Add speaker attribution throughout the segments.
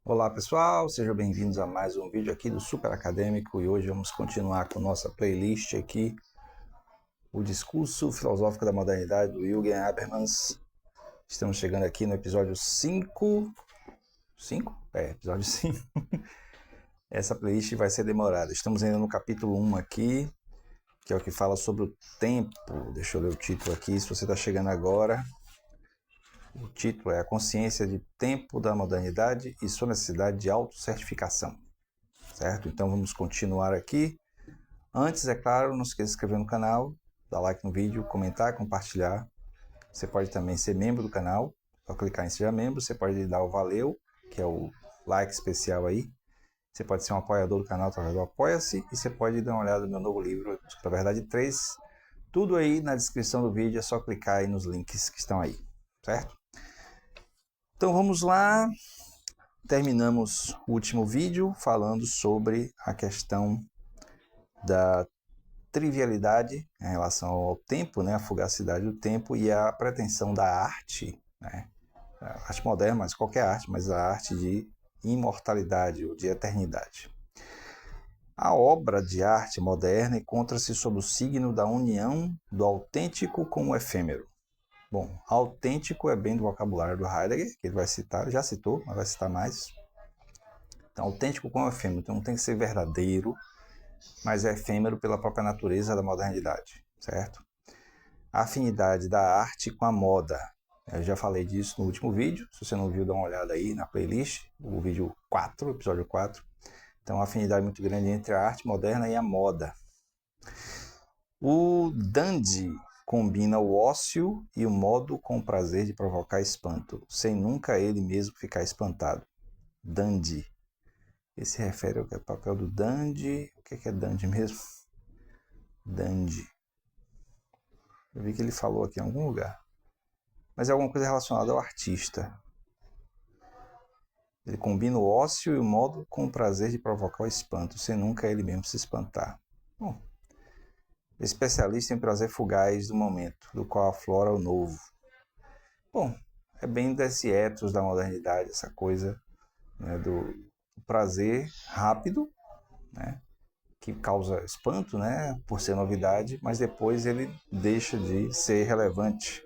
Speaker 1: Olá pessoal, sejam bem-vindos a mais um vídeo aqui do Super Acadêmico e hoje vamos continuar com nossa playlist aqui, o discurso filosófico da modernidade do Jürgen Habermas. Estamos chegando aqui no episódio 5. 5? Episódio 5. Essa playlist vai ser demorada. Estamos ainda no capítulo 1 aqui, que é o que fala sobre o tempo. Deixa eu ler o título aqui, se você está chegando agora. O título é A Consciência de Tempo da Modernidade e Sua Necessidade de Autocertificação. Certo? Então vamos continuar aqui. Antes, é claro, não esqueça de se inscrever no canal, dar like no vídeo, comentar, compartilhar. Você pode também ser membro do canal, só clicar em Seja Membro. Você pode dar o Valeu, que é o like especial aí. Você pode ser um apoiador do canal através do Apoia-se e você pode dar uma olhada no meu novo livro, Na Verdade 3. Tudo aí na descrição do vídeo, é só clicar aí nos links que estão aí, certo? Então vamos lá, terminamos o último vídeo falando sobre a questão da trivialidade em relação ao tempo, né, a fugacidade do tempo e a pretensão da arte, né, a arte moderna, mas qualquer arte, mas a arte de imortalidade ou de eternidade. A obra de arte moderna encontra-se sob o signo da união do autêntico com o efêmero. Bom, autêntico é bem do vocabulário do Heidegger, que ele vai citar, já citou, mas vai citar mais. Então, autêntico com o efêmero, então não tem que ser verdadeiro, mas é efêmero pela própria natureza da modernidade, certo? A afinidade da arte com a moda. Eu já falei disso no último vídeo, se você não viu, dá uma olhada aí na playlist, o vídeo 4, episódio 4. Então, uma afinidade muito grande entre a arte moderna e a moda. O dandy combina o ócio e o modo com o prazer de provocar espanto, sem nunca ele mesmo ficar espantado. Dandy. Esse refere ao papel do dandy. O que é dandy mesmo? Dandy. Eu vi que ele falou aqui em algum lugar. Mas é alguma coisa relacionada ao artista. Ele combina o ócio e o modo com o prazer de provocar o espanto, sem nunca ele mesmo se espantar. Bom, especialista em prazer fugaz do momento, do qual aflora o novo. Bom, é bem desse ethos da modernidade, essa coisa, né, do prazer rápido, né, que causa espanto, né, por ser novidade, mas depois ele deixa de ser relevante.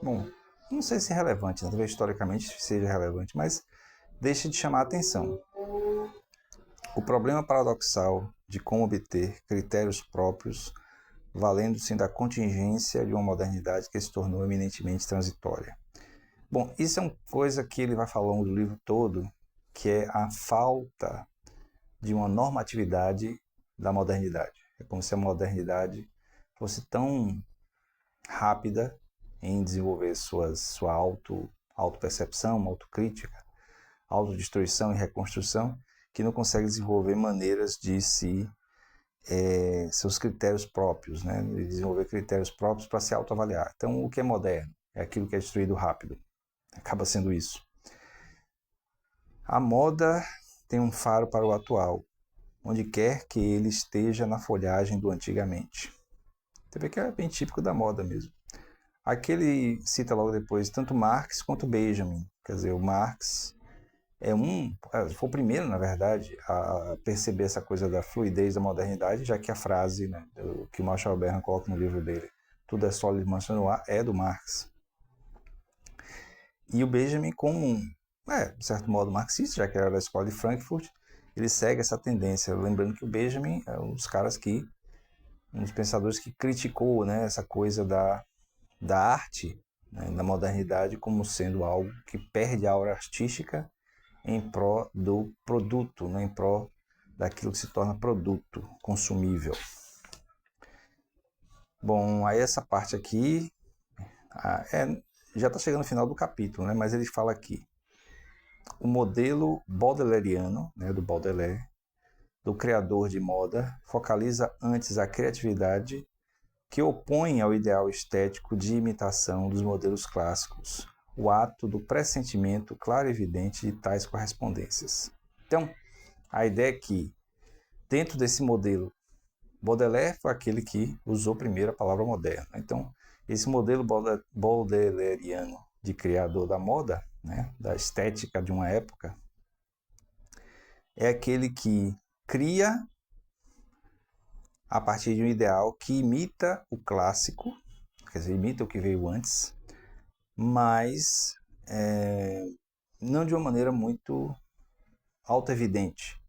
Speaker 1: Bom, não sei se é relevante, né? Talvez historicamente seja relevante, mas deixa de chamar a atenção. O problema paradoxal de como obter critérios próprios, valendo-se da contingência de uma modernidade que se tornou eminentemente transitória. Bom, isso é uma coisa que ele vai falar ao longo do livro todo, que é a falta de uma normatividade da modernidade. É como se a modernidade fosse tão rápida em desenvolver sua autopercepção, autocrítica, autodestruição e reconstrução, que não consegue desenvolver maneiras de seus critérios próprios, né? De desenvolver critérios próprios para se autoavaliar. Então, o que é moderno? É aquilo que é destruído rápido. Acaba sendo isso. A moda tem um faro para o atual, onde quer que ele esteja na folhagem do antigamente. Você vê que é bem típico da moda mesmo. Aqui ele cita logo depois tanto Marx quanto Benjamin. Quer dizer, o Marx foi o primeiro, na verdade, a perceber essa coisa da fluidez da modernidade, já que a frase, né, que o Marshall Bernhard coloca no livro dele, tudo é sólido e mancha no ar, é do Marx. E o Benjamin, como de certo modo, marxista, já que era da escola de Frankfurt, ele segue essa tendência. Lembrando que o Benjamin é um dos pensadores que criticou, né, essa coisa da arte, né, da modernidade, como sendo algo que perde a aura artística em pró do produto, né, em pró daquilo que se torna produto consumível. Bom, aí essa parte aqui já está chegando no final do capítulo, né, mas ele fala aqui: o modelo baudeleriano, né, do Baudelaire, do criador de moda, focaliza antes a criatividade que opõe ao ideal estético de imitação dos modelos clássicos, o ato do pressentimento claro e evidente de tais correspondências. Então, a ideia é que, dentro desse modelo, Baudelaire foi aquele que usou primeiro a palavra moderna. Então, esse modelo baudeleriano de criador da moda, né, da estética de uma época, é aquele que cria a partir de um ideal que imita o clássico, quer dizer, imita o que veio antes, mas não de uma maneira muito autoevidente,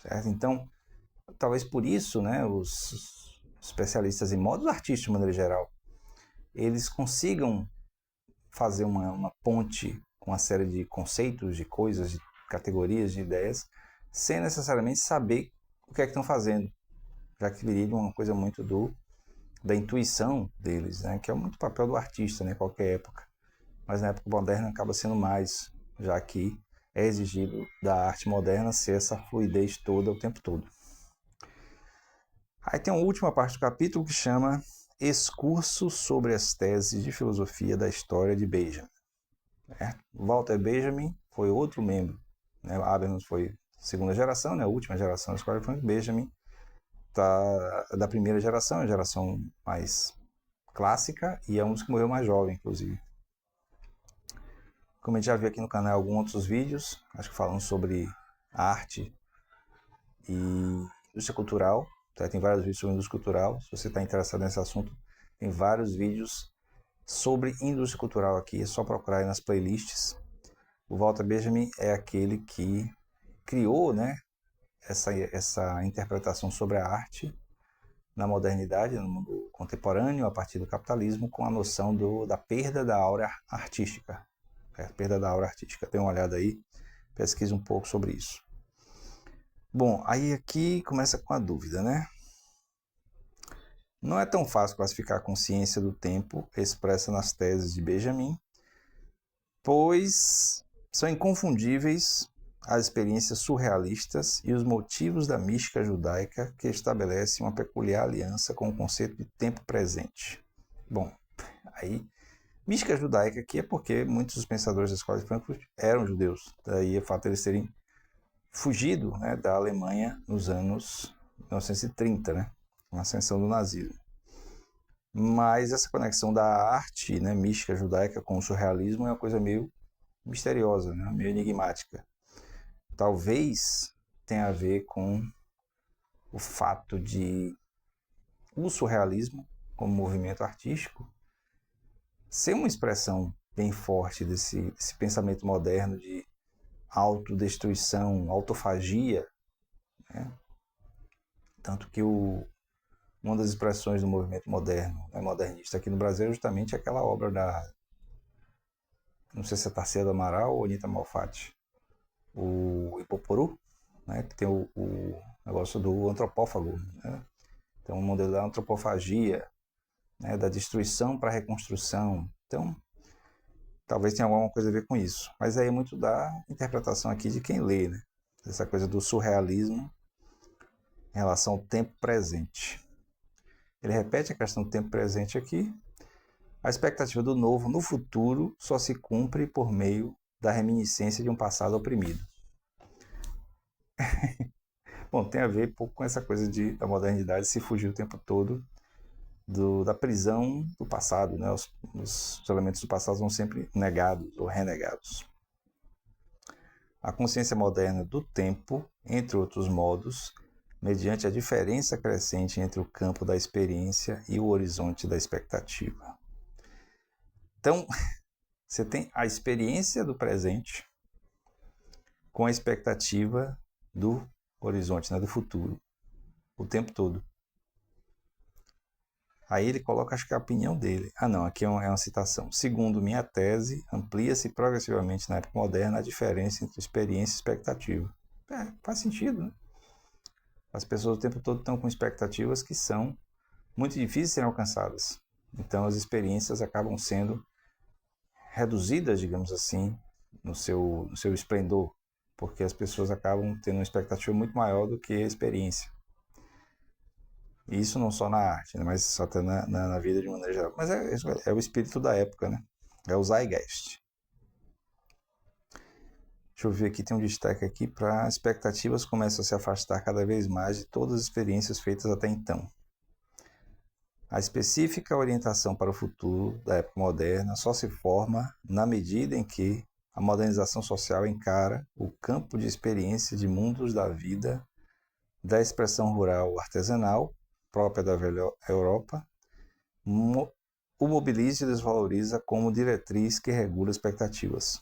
Speaker 1: certo? Então, talvez por isso, né, os especialistas em modos artísticos, de maneira geral, eles consigam fazer uma ponte com uma série de conceitos, de coisas, de categorias, de ideias, sem necessariamente saber o que é que estão fazendo, já que viria de uma coisa muito da intuição deles, né, que é muito papel do artista, né, em qualquer época. Mas na época moderna acaba sendo mais, já que é exigido da arte moderna ser essa fluidez toda o tempo todo. Aí tem uma última parte do capítulo que chama Excurso sobre as teses de filosofia da história de Benjamin. Walter Benjamin foi outro membro, né? Habermas foi segunda geração, né? A última geração da escola de Frank. Benjamin tá da primeira geração, a geração mais clássica, e é um dos que morreu mais jovem, inclusive. Como a gente já viu aqui no canal alguns outros vídeos, acho que falando sobre arte e indústria cultural, tá? Tem vários vídeos sobre indústria cultural, se você está interessado nesse assunto, tem vários vídeos sobre indústria cultural aqui, é só procurar aí nas playlists. O Walter Benjamin é aquele que criou, né, essa interpretação sobre a arte na modernidade, no mundo contemporâneo, a partir do capitalismo, com a noção da perda da aura artística. Perda da aura artística. Dê uma olhada aí, pesquise um pouco sobre isso. Bom, aí aqui começa com a dúvida, né? Não é tão fácil classificar a consciência do tempo expressa nas teses de Benjamin, pois são inconfundíveis as experiências surrealistas e os motivos da mística judaica que estabelecem uma peculiar aliança com o conceito de tempo presente. Bom, aí, mística judaica aqui é porque muitos dos pensadores da escola de Frankfurt eram judeus, daí o fato de eles terem fugido, né, da Alemanha nos anos 1930, né, com a ascensão do nazismo. Mas essa conexão da arte, né, mística judaica com o surrealismo é uma coisa meio misteriosa, né, meio enigmática. Talvez tenha a ver com o fato de o surrealismo como movimento artístico ser uma expressão bem forte desse pensamento moderno de autodestruição, autofagia, né? Tanto que uma das expressões do movimento moderno, né, modernista aqui no Brasil é justamente aquela obra não sei se é Tarsila do Amaral ou Anita Malfatti, o Ipoporu, né, que tem o negócio do antropófago, né? Então, o modelo da antropofagia, né, da destruição para a reconstrução. Então, talvez tenha alguma coisa a ver com isso. Mas aí é muito da interpretação aqui de quem lê, né? Essa coisa do surrealismo em relação ao tempo presente. Ele repete a questão do tempo presente aqui. A expectativa do novo no futuro só se cumpre por meio da reminiscência de um passado oprimido. Bom, tem a ver um pouco com essa coisa da modernidade se fugir o tempo todo da prisão do passado, né? Os elementos do passado são sempre negados ou renegados. A consciência moderna do tempo, entre outros modos, mediante a diferença crescente entre o campo da experiência e o horizonte da expectativa. Então, você tem a experiência do presente com a expectativa do horizonte, né, do futuro, o tempo todo. Aí ele coloca, acho que a opinião dele. Não, aqui é uma citação. Segundo minha tese, amplia-se progressivamente na época moderna a diferença entre experiência e expectativa. Faz sentido, né? As pessoas o tempo todo estão com expectativas que são muito difíceis de serem alcançadas. Então as experiências acabam sendo reduzidas, digamos assim, no seu esplendor, porque as pessoas acabam tendo uma expectativa muito maior do que a experiência. E isso não só na arte, né, mas até na vida de maneira geral. Mas é o espírito da época, né? É o Zeitgeist. Deixa eu ver aqui, tem um destaque aqui para expectativas começam a se afastar cada vez mais de todas as experiências feitas até então. A específica orientação para o futuro da época moderna só se forma na medida em que a modernização social encara o campo de experiência de mundos da vida, da expressão rural artesanal, própria da velha Europa, o mobiliza e desvaloriza como diretriz que regula expectativas.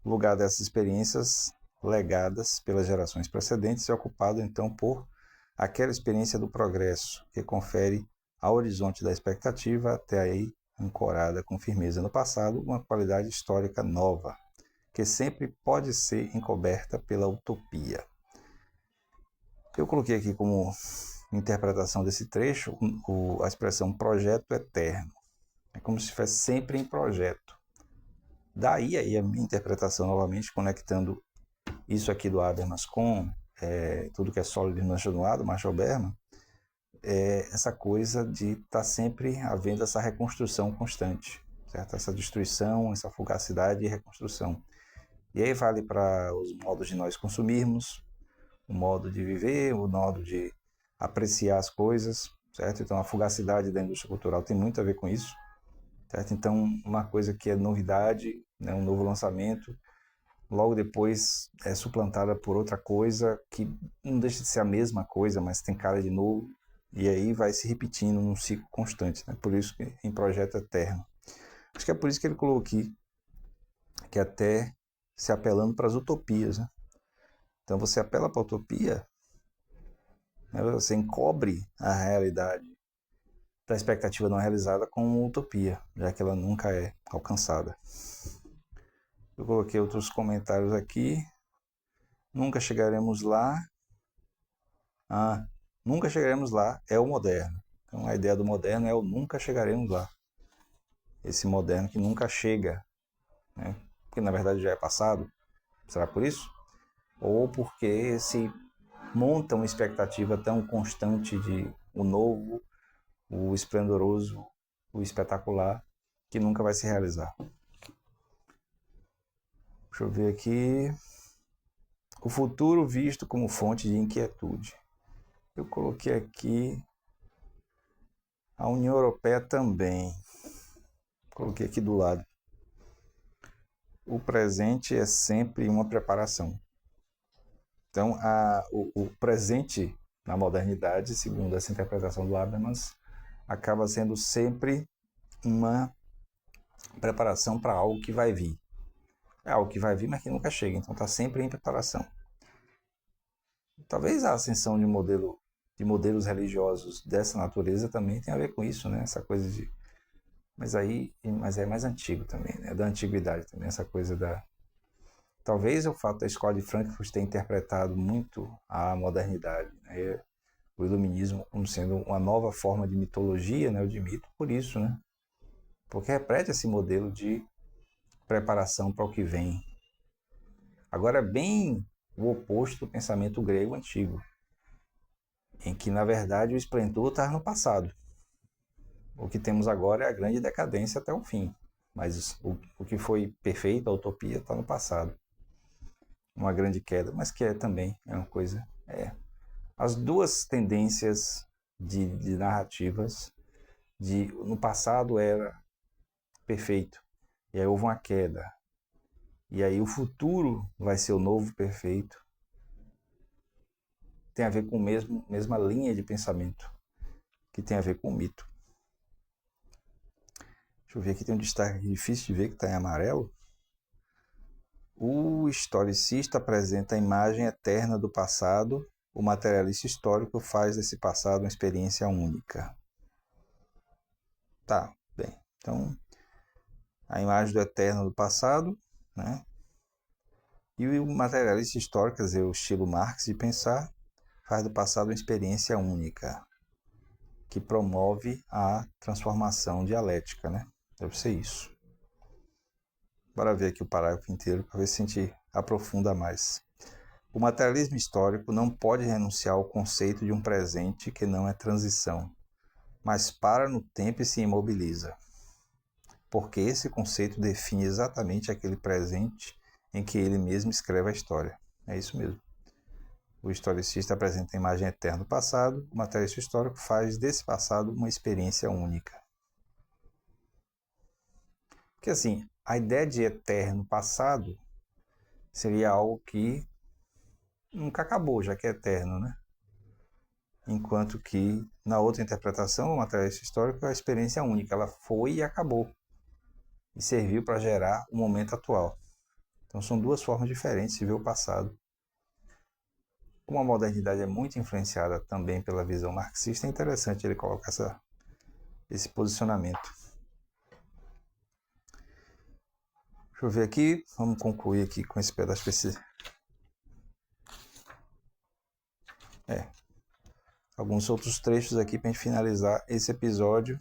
Speaker 1: O lugar dessas experiências legadas pelas gerações precedentes é ocupado então por aquela experiência do progresso que confere ao horizonte da expectativa, até aí ancorada com firmeza no passado, uma qualidade histórica nova, que sempre pode ser encoberta pela utopia. Eu coloquei aqui como interpretação desse trecho a expressão projeto eterno. É como se estivesse sempre em projeto. Daí aí a minha interpretação, novamente, conectando isso aqui do Habermas com tudo que é sólido e mancha Marshall Berman, essa coisa de estar sempre havendo essa reconstrução constante, certo? Essa destruição, essa fugacidade e reconstrução. E aí vale para os modos de nós consumirmos, o modo de viver, o modo de apreciar as coisas, certo? Então a fugacidade da indústria cultural tem muito a ver com isso, certo? Então uma coisa que é novidade, né, um novo lançamento, logo depois é suplantada por outra coisa que não deixa de ser a mesma coisa, mas tem cara de novo, e aí vai se repetindo num ciclo constante, né? Por isso que em projeto eterno. Acho que é por isso que ele colocou aqui, que até se apelando para as utopias, né? Então você apela para a utopia, né? Você encobre a realidade da expectativa não realizada com uma utopia, já que ela nunca é alcançada. Eu coloquei outros comentários aqui. Nunca chegaremos lá. Nunca chegaremos lá é o moderno. Então a ideia do moderno é o nunca chegaremos lá. Esse moderno que nunca chega, né? Porque na verdade já é passado. Será por isso? Ou porque se monta uma expectativa tão constante de o novo, o esplendoroso, o espetacular, que nunca vai se realizar. Deixa eu ver aqui. O futuro visto como fonte de inquietude. Eu coloquei aqui a União Europeia também. Coloquei aqui do lado. O presente é sempre uma preparação. Então, o presente na modernidade, segundo essa interpretação do Habermas, acaba sendo sempre uma preparação para algo que vai vir. É algo que vai vir, mas que nunca chega. Então, está sempre em preparação. Talvez a ascensão de modelos religiosos dessa natureza também tenha a ver com isso, né? Essa coisa de... Mas é mais antigo também, né? Da antiguidade também, essa coisa da... Talvez o fato da escola de Frankfurt ter interpretado muito a modernidade, né? O iluminismo como sendo uma nova forma de mitologia, né? O de mito, por isso, né? Porque repete esse modelo de preparação para o que vem. Agora, é bem o oposto do pensamento grego antigo, em que, na verdade, o esplendor está no passado. O que temos agora é a grande decadência até o fim. Mas o que foi perfeito, a utopia, está no passado. Uma grande queda, mas que também é uma coisa... As duas tendências de narrativas, no passado era perfeito, e aí houve uma queda. E aí o futuro vai ser o novo perfeito. Tem a ver com a mesma linha de pensamento, que tem a ver com o mito. Deixa eu ver aqui, tem um destaque difícil de ver que está em amarelo. O historicista apresenta a imagem eterna do passado, o materialista histórico faz desse passado uma experiência única. Tá, bem. Então, a imagem do eterno do passado, né? E o materialista histórico, quer dizer, o estilo Marx de pensar, faz do passado uma experiência única, que promove a transformação dialética, né? Deve ser isso. Bora ver aqui o parágrafo inteiro para ver se a gente aprofunda mais. O materialismo histórico não pode renunciar ao conceito de um presente que não é transição, mas para no tempo e se imobiliza. Porque esse conceito define exatamente aquele presente em que ele mesmo escreve a história. É isso mesmo. O historicista apresenta a imagem eterna do passado, o materialista histórico faz desse passado uma experiência única. Porque assim, a ideia de eterno passado seria algo que nunca acabou, já que é eterno, né? Enquanto que, na outra interpretação, o materialista histórico é a experiência única, ela foi e acabou, e serviu para gerar o momento atual. Então são duas formas diferentes de ver o passado. Como a modernidade é muito influenciada também pela visão marxista, é interessante ele colocar esse posicionamento. Deixa eu ver aqui, vamos concluir aqui com esse pedaço desse... alguns outros trechos aqui para a gente finalizar esse episódio.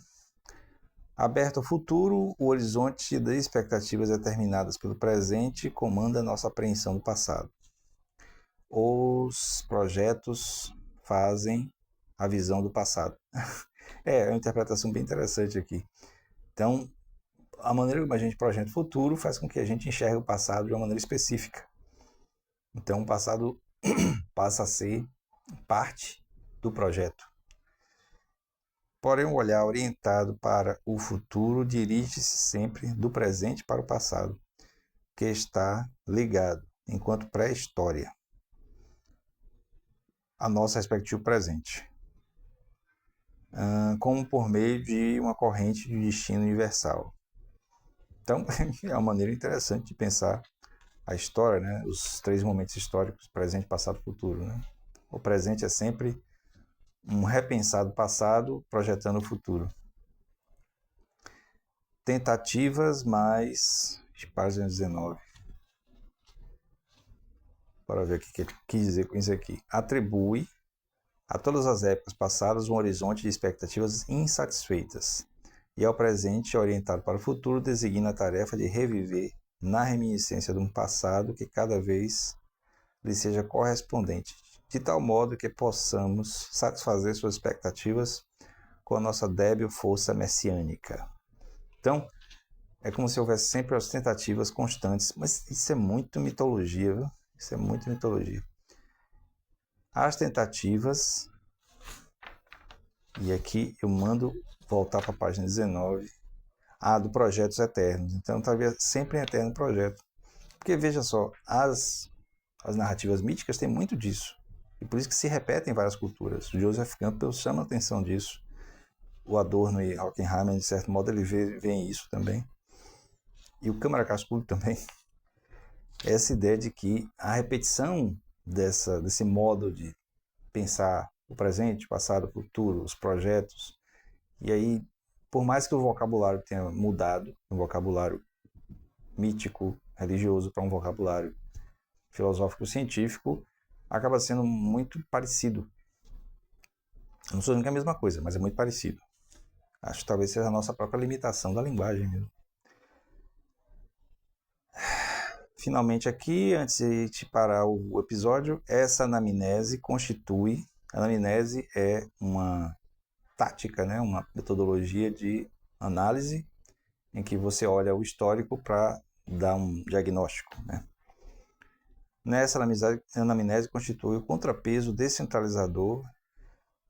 Speaker 1: Aberto ao futuro, o horizonte das expectativas determinadas pelo presente comanda a nossa apreensão do passado. Os projetos fazem a visão do passado. É uma interpretação bem interessante aqui. Então, a maneira como a gente projeta o futuro faz com que a gente enxergue o passado de uma maneira específica. Então, o passado passa a ser parte do projeto. Porém, um olhar orientado para o futuro dirige-se sempre do presente para o passado, que está ligado, enquanto pré-história, a nosso respectivo presente, como por meio de uma corrente de destino universal. Então, é uma maneira interessante de pensar a história, né? Os três momentos históricos, presente, passado e futuro. Né? O presente é sempre um repensado passado projetando o futuro. Tentativas mais... página 19. Bora ver o que ele quis dizer com isso aqui. Atribui a todas as épocas passadas um horizonte de expectativas insatisfeitas, e ao presente, orientado para o futuro, designa a tarefa de reviver na reminiscência de um passado que cada vez lhe seja correspondente, de tal modo que possamos satisfazer suas expectativas com a nossa débil força messiânica. Então, é como se houvesse sempre as tentativas constantes, mas isso é muito mitologia, viu? Isso é muito mitologia. As tentativas, e aqui eu mando voltar para a página 19, do Projetos Eternos. Então, talvez sempre em eterno projeto. Porque, veja só, as narrativas míticas têm muito disso. E por isso que se repetem em várias culturas. O Joseph Campbell chama a atenção disso. O Adorno e Horkheimer, de certo modo, ele vê isso também. E o Câmara Cascudo também. Essa ideia de que a repetição desse modo de pensar o presente, o passado, o futuro, os projetos, e aí, por mais que o vocabulário tenha mudado, um vocabulário mítico, religioso, para um vocabulário filosófico-científico, acaba sendo muito parecido. Não estou dizendo que é a mesma coisa, mas é muito parecido. Acho que talvez seja a nossa própria limitação da linguagem mesmo. Finalmente aqui, antes de parar o episódio, essa anamnese constitui... A anamnese é uma tática, né? Uma metodologia de análise em que você olha o histórico para dar um diagnóstico. Né? Nessa anamnese constitui o contrapeso descentralizador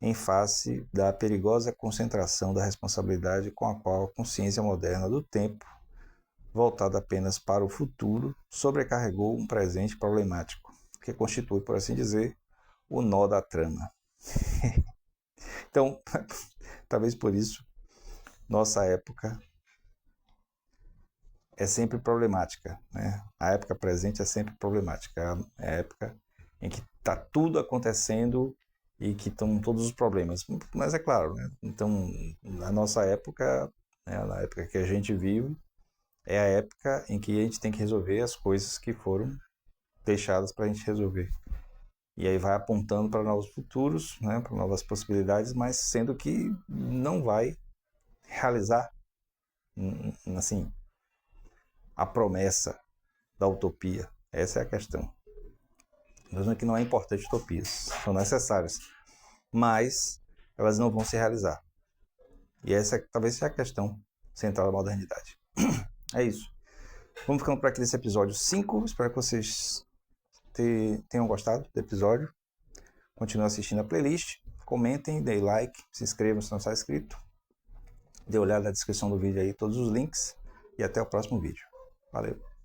Speaker 1: em face da perigosa concentração da responsabilidade com a qual a consciência moderna do tempo, voltada apenas para o futuro, sobrecarregou um presente problemático, que constitui, por assim dizer, o nó da trama. Então, talvez por isso, nossa época é sempre problemática. Né? A época presente é sempre problemática. É a época em que está tudo acontecendo e que estão todos os problemas. Mas é claro, né? Então, na nossa época, né, na época que a gente vive, é a época em que a gente tem que resolver as coisas que foram deixadas para a gente resolver. E aí vai apontando para novos futuros, né, para novas possibilidades, mas sendo que não vai realizar assim, a promessa da utopia. Essa é a questão. Mesmo que não é importante utopias, são necessárias, mas elas não vão se realizar. E essa talvez seja a questão central da modernidade. É isso. Vamos ficando por aqui nesse episódio 5. Espero que vocês tenham gostado do episódio. Continuem assistindo a playlist. Comentem, deem like, se inscrevam se não está inscrito. Dê uma olhada na descrição do vídeo aí, todos os links. E até o próximo vídeo. Valeu!